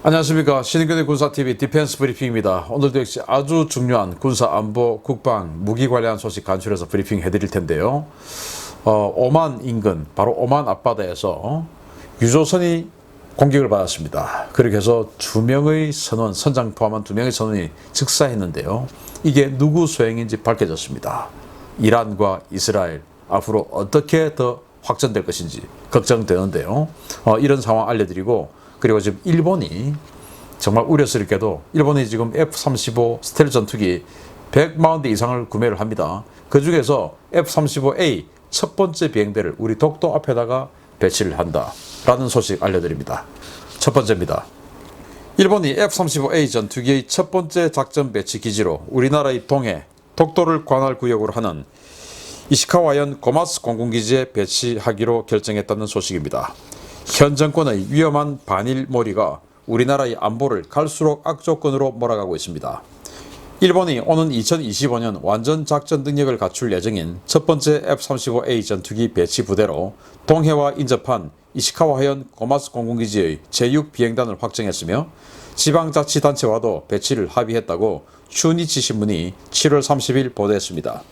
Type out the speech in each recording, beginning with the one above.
안녕하십니까. 신인근의 군사TV 디펜스 브리핑입니다. 오늘도 역시 아주 중요한 군사 안보, 국방, 무기 관련 소식 간추려서 브리핑 해드릴 텐데요. 오만 인근, 바로 오만 앞바다에서 유조선이 공격을 받았습니다. 그렇게 해서 2명의 선원, 선장 포함한 2명의 선원이 즉사했는데요. 이게 누구 소행인지 밝혀졌습니다. 이란과 이스라엘, 앞으로 어떻게 더 확전될 것인지 걱정되는데요. 이런 상황 알려드리고, 그리고 지금 일본이 정말 우려스럽게도 일본이 지금 F-35 스텔스 전투기 140대 이상을 구매를 합니다. 그 중에서 F-35A 첫 번째 비행대를 우리 독도 앞에다가 배치를 한다라는 소식 알려드립니다. 첫 번째입니다. 일본이 F-35A 전투기의 첫 번째 작전 배치 기지로 우리나라의 동해 독도를 관할 구역으로 하는 이시카와현 고마츠 공군기지에 배치하기로 결정했다는 소식입니다. 현 정권의 위험한 반일몰이가 우리나라의 안보를 갈수록 악조건으로 몰아가고 있습니다. 일본이 오는 2025년 완전 작전 능력을 갖출 예정인 첫 번째 F-35A 전투기 배치 부대로 동해와 인접한 이시카와현 고마츠 공군기지의 제6비행단을 확정했으며 지방자치단체와도 배치를 합의했다고 슈니치 신문이 7월 30일 보도했습니다.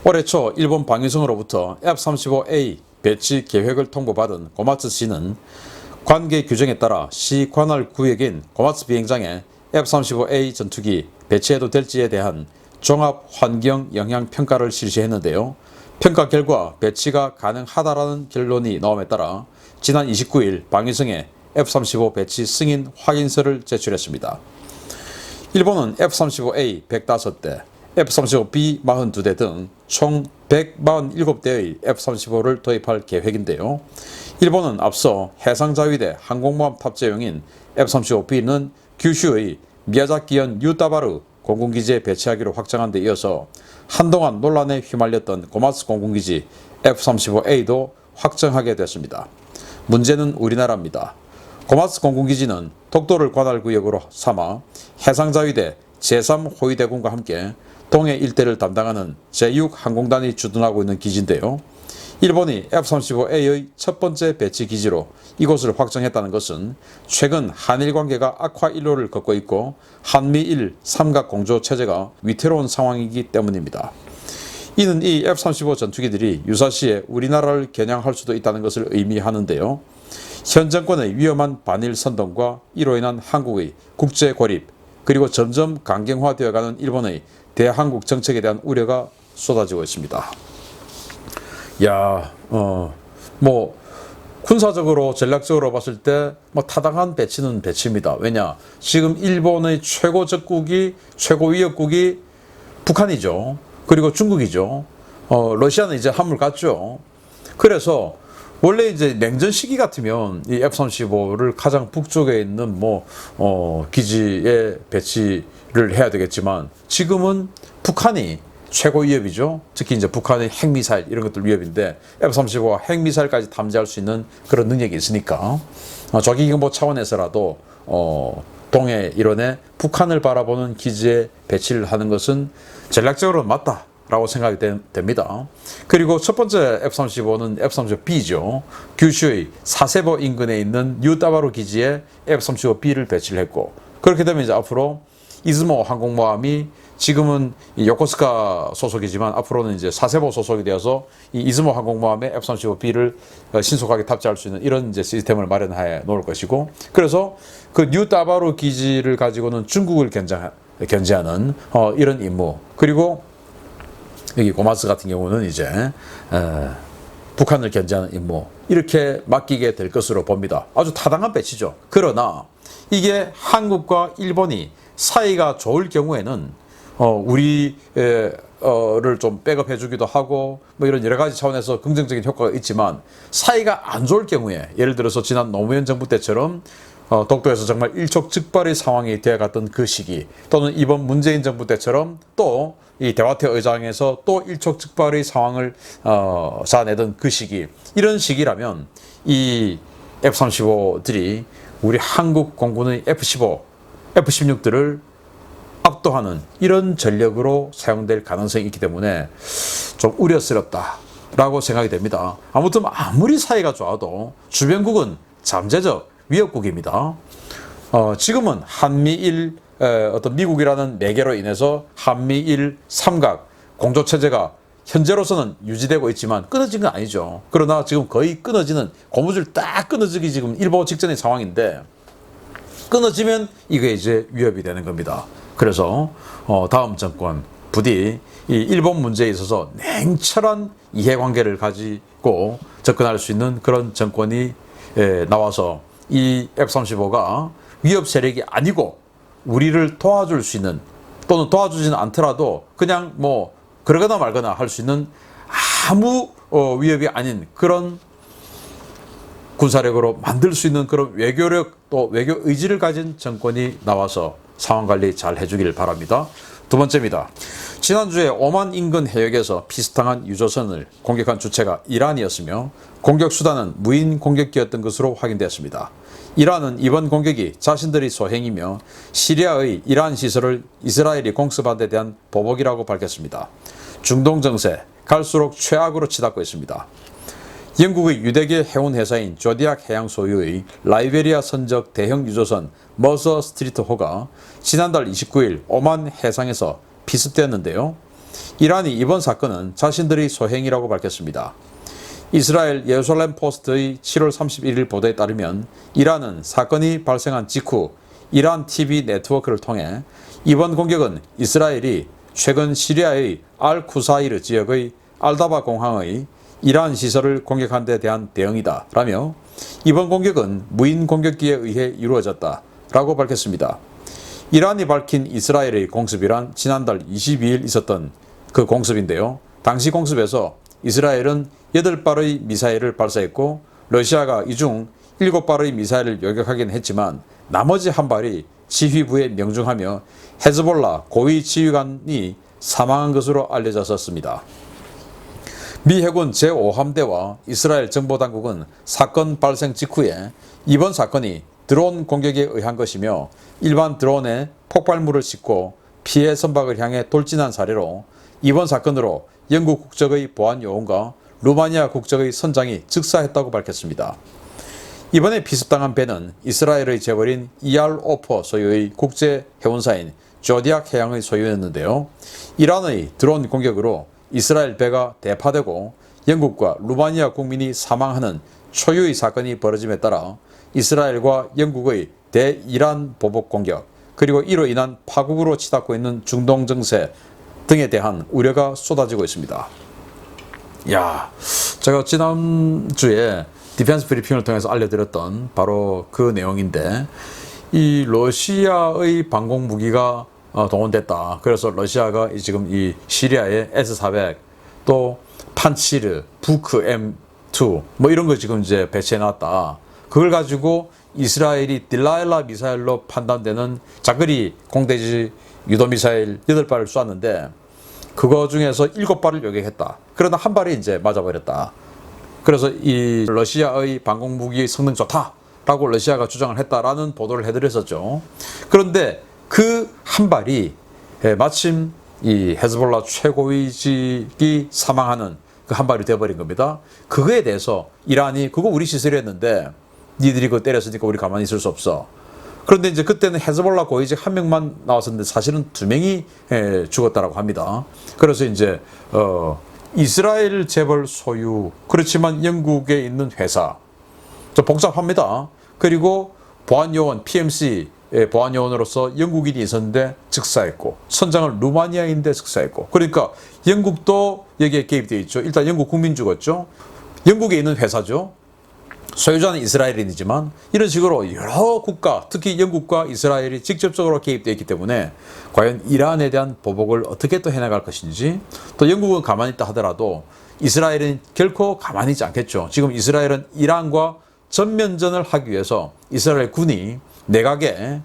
올해 초 일본 방위성으로부터 F-35A 배치 계획을 통보받은 고마츠시는 관계 규정에 따라 시 관할 구역인 고마츠 비행장에 F-35A 전투기 배치해도 될지에 대한 종합 환경 영향 평가를 실시했는데요. 평가 결과 배치가 가능하다라는 결론이 나옴에 따라 지난 29일 방위성에 F-35 배치 승인 확인서를 제출했습니다. 일본은 F-35A 105대, F-35B 42대 등 총 147대의 F-35를 도입할 계획인데요. 일본은 앞서 해상자위대 항공모함 탑재용인 F-35B는 규슈의 미야자키현 유타바루 공군기지에 배치하기로 확정한 데 이어서 한동안 논란에 휘말렸던 고마츠 공군기지 F-35A도 확정하게 됐습니다. 문제는 우리나라입니다. 고마츠 공군기지는 독도를 관할구역으로 삼아 해상자위대 제3호위대군과 함께 동해 일대를 담당하는 제6 항공단이 주둔하고 있는 기지인데요. 일본이 F-35A의 첫 번째 배치 기지로 이곳을 확정했다는 것은 최근 한일 관계가 악화 일로를 걷고 있고 한미일 삼각 공조 체제가 위태로운 상황이기 때문입니다. 이는 이 F-35 전투기들이 유사시에 우리나라를 겨냥할 수도 있다는 것을 의미하는데요. 현 정권의 위험한 반일 선동과 이로 인한 한국의 국제 고립, 그리고 점점 강경화되어가는 일본의 대한국 정책에 대한 우려가 쏟아지고 있습니다. 군사적으로 전략적으로 봤을 때 타당한 배치는 배치입니다. 왜냐? 지금 일본의 최고 적국이, 최고 위협국이 북한이죠. 그리고 중국이죠. 러시아는 이제 한물 갔죠. 그래서 원래 이제 냉전 시기 같으면 이 F-35를 가장 북쪽에 있는 기지에 배치를 해야 되겠지만 지금은 북한이 최고 위협이죠. 특히 이제 북한의 핵미사일 이런 것들 위협인데 F-35가 핵미사일까지 탐지할 수 있는 그런 능력이 있으니까 조기경보 차원에서라도 동해 일원에 북한을 바라보는 기지에 배치를 하는 것은 전략적으로는 맞다 라고 생각이 됩니다. 그리고 첫 번째 F-35는 F-35B죠. 규슈의 사세보 인근에 있는 유타바루 기지에 F-35B를 배치를 했고, 그렇게 되면 이제 앞으로 이즈모 항공모함이 지금은 요코스카 소속이지만 앞으로는 이제 사세보 소속이 되어서 이 이즈모 항공모함에 F-35B를 신속하게 탑재할 수 있는 이런 이제 시스템을 마련해 놓을 것이고, 그래서 그 유타바루 기지를 가지고는 중국을 견제하는 이런 임무, 그리고 여기 고마츠 같은 경우는 이제 북한을 견제하는 임무, 이렇게 맡기게 될 것으로 봅니다. 아주 타당한 배치죠. 그러나 이게 한국과 일본이 사이가 좋을 경우에는 우리를 좀 백업해 주기도 하고 이런 여러 가지 차원에서 긍정적인 효과가 있지만, 사이가 안 좋을 경우에 예를 들어서 지난 노무현 정부 때처럼 독도에서 정말 일촉즉발의 상황이 되어갔던 그 시기, 또는 이번 문재인 정부 때처럼 또 이 대화태 의장에서 또 일촉즉발의 상황을 자아내던 그 시기, 이런 시기라면 이 F-35들이 우리 한국 공군의 F-15, F-16들을 압도하는 이런 전력으로 사용될 가능성이 있기 때문에 좀 우려스럽다라고 생각이 됩니다. 아무튼 아무리 사이가 좋아도 주변국은 잠재적 위협국입니다. 지금은 한미일 어떤 미국이라는 매개로 인해서 한미일 삼각 공조 체제가 현재로서는 유지되고 있지만 끊어진 건 아니죠. 그러나 지금 거의 끊어지는 고무줄 딱 끊어지기 지금 일보 직전의 상황인데 끊어지면 이게 이제 위협이 되는 겁니다. 그래서 다음 정권 부디 이 일본 문제에 있어서 냉철한 이해관계를 가지고 접근할 수 있는 그런 정권이 나와서 이 F-35가 위협 세력이 아니고 우리를 도와줄 수 있는 또는 도와주지는 않더라도 그냥 뭐 그러거나 말거나 할 수 있는 아무 위협이 아닌 그런 군사력으로 만들 수 있는 그런 외교력 또 외교 의지를 가진 정권이 나와서 상황 관리 잘 해주길 바랍니다. 두 번째입니다. 지난주에 오만 인근 해역에서 비스탕한 유조선을 공격한 주체가 이란이었으며 공격 수단은 무인 공격기였던 것으로 확인되었습니다. 이란은 이번 공격이 자신들의 소행이며 시리아의 이란 시설을 이스라엘이 공습한 데 대한 보복이라고 밝혔습니다. 중동 정세 갈수록 최악으로 치닫고 있습니다. 영국의 유대계 해운 회사인 조디악 해양 소유의 라이베리아 선적 대형 유조선 머서 스트리트 호가 지난달 29일 오만 해상에서 피습되었는데요. 이란이 이번 사건은 자신들의 소행이라고 밝혔습니다. 이스라엘 예루살렘 포스트의 7월 31일 보도에 따르면 이란은 사건이 발생한 직후 이란 TV 네트워크를 통해 이번 공격은 이스라엘이 최근 시리아의 알-쿠사이르 지역의 알다바 공항의 이란 시설을 공격한 데 대한 대응이다 라며 이번 공격은 무인 공격기에 의해 이루어졌다 라고 밝혔습니다. 이란이 밝힌 이스라엘의 공습이란 지난달 22일 있었던 그 공습인데요. 당시 공습에서 이스라엘은 8발의 미사일을 발사했고 러시아가 이 중 7발의 미사일을 요격하긴 했지만 나머지 한 발이 지휘부에 명중하며 헤즈볼라 고위 지휘관이 사망한 것으로 알려졌었습니다. 미 해군 제5함대와 이스라엘 정보당국은 사건 발생 직후에 이번 사건이 드론 공격에 의한 것이며 일반 드론에 폭발물을 싣고 피해 선박을 향해 돌진한 사례로 이번 사건으로 영국 국적의 보안요원과 루마니아 국적의 선장이 즉사했다고 밝혔습니다. 이번에 피습당한 배는 이스라엘의 재벌인 이알 오퍼 소유의 국제 해운사인 조디악 해양의 소유였는데요. 이란의 드론 공격으로 이스라엘 배가 대파되고 영국과 루마니아 국민이 사망하는 초유의 사건이 벌어짐에 따라 이스라엘과 영국의 대이란 보복 공격 그리고 이로 인한 파국으로 치닫고 있는 중동 정세 등에 대한 우려가 쏟아지고 있습니다. 제가 지난주에 디펜스 브리핑을 통해서 알려드렸던 바로 그 내용인데 이 러시아의 방공 무기가 동원됐다. 그래서 러시아가 지금 이 시리아의 S-400 또 판치르, 부크 M2 뭐 이런 거 지금 이제 배치해 놨다. 그걸 가지고 이스라엘이 딜라일라 미사일로 판단되는 장거리 공대지 유도미사일 8발을 쐈는데 그거 중에서 7발을 요격했다. 그러나 한 발이 이제 맞아버렸다. 그래서 이 러시아의 방공무기의 성능 좋다라고 러시아가 주장을 했다라는 보도를 해드렸었죠. 그런데 그 한 발이 마침 이 헤즈볼라 최고위직이 사망하는 그 한 발이 되어버린 겁니다. 그거에 대해서 이란이 그거 우리 시설이었는데 니들이 그거 때렸으니까 우리 가만히 있을 수 없어. 그런데 이제 그때는 헤즈볼라 고위직 한 명만 나왔었는데 사실은 2명이 죽었다라고 합니다. 그래서 이제 이스라엘 재벌 소유 그렇지만 영국에 있는 회사 좀 복잡합니다. 그리고 보안요원 PMC 보안요원으로서 영국인이 있었는데 즉사했고 선장은 루마니아인데 즉사했고 그러니까 영국도 여기에 개입되어 있죠. 일단 영국 국민 죽었죠. 영국에 있는 회사죠. 소유자는 이스라엘인이지만 이런 식으로 여러 국가 특히 영국과 이스라엘이 직접적으로 개입되어 있기 때문에 과연 이란에 대한 보복을 어떻게 또 해나갈 것인지 또 영국은 가만히 있다 하더라도 이스라엘은 결코 가만히 있지 않겠죠. 지금 이스라엘은 이란과 전면전을 하기 위해서 이스라엘 군이 내각에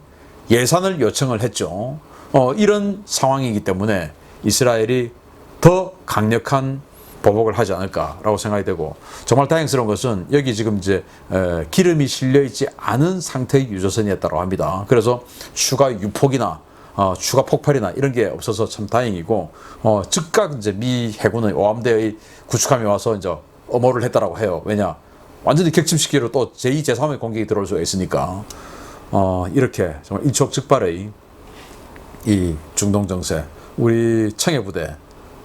예산을 요청을 했죠. 이런 상황이기 때문에 이스라엘이 더 강력한 보복을 하지 않을까라고 생각이 되고 정말 다행스러운 것은 여기 지금 이제 기름이 실려 있지 않은 상태의 유조선이었다고 합니다. 그래서 추가 유폭이나 추가 폭발이나 이런 게 없어서 참 다행이고 즉각 이제 미 해군의 오함대의 구축함이 와서 이제 엄호를 했다라고 해요. 왜냐 완전히 격침시키로 또 제2, 제3의 공격이 들어올 수가 있으니까 이렇게 정말 일촉즉발의 이 중동 정세, 우리 청해부대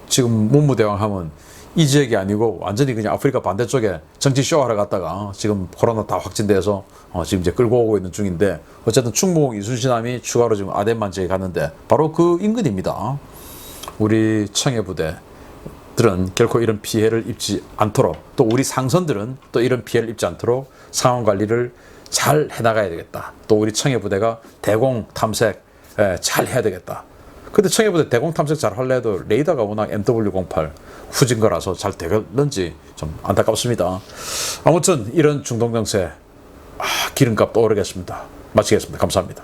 지금 문무대왕 하면 이 지역이 아니고 완전히 그냥 아프리카 반대쪽에 정치 쇼하러 갔다가 지금 코로나 다 확진돼서 지금 이제 끌고 오고 있는 중인데, 어쨌든 충무공 이순신함이 추가로 지금 아덴만 지역에 갔는데 바로 그 인근입니다. 우리 청해부대들은 결코 이런 피해를 입지 않도록, 또 우리 상선들은 또 이런 피해를 입지 않도록 상황 관리를 잘 해나가야 되겠다. 또 우리 청해부대가 대공 탐색 잘 해야 되겠다. 근데 청해부대 대공 탐색 잘 하려도 레이더가 워낙 MW08 후진 거라서 잘 되겠는지 좀 안타깝습니다. 아무튼 이런 중동 정세 기름값 떠오르겠습니다. 마치겠습니다. 감사합니다.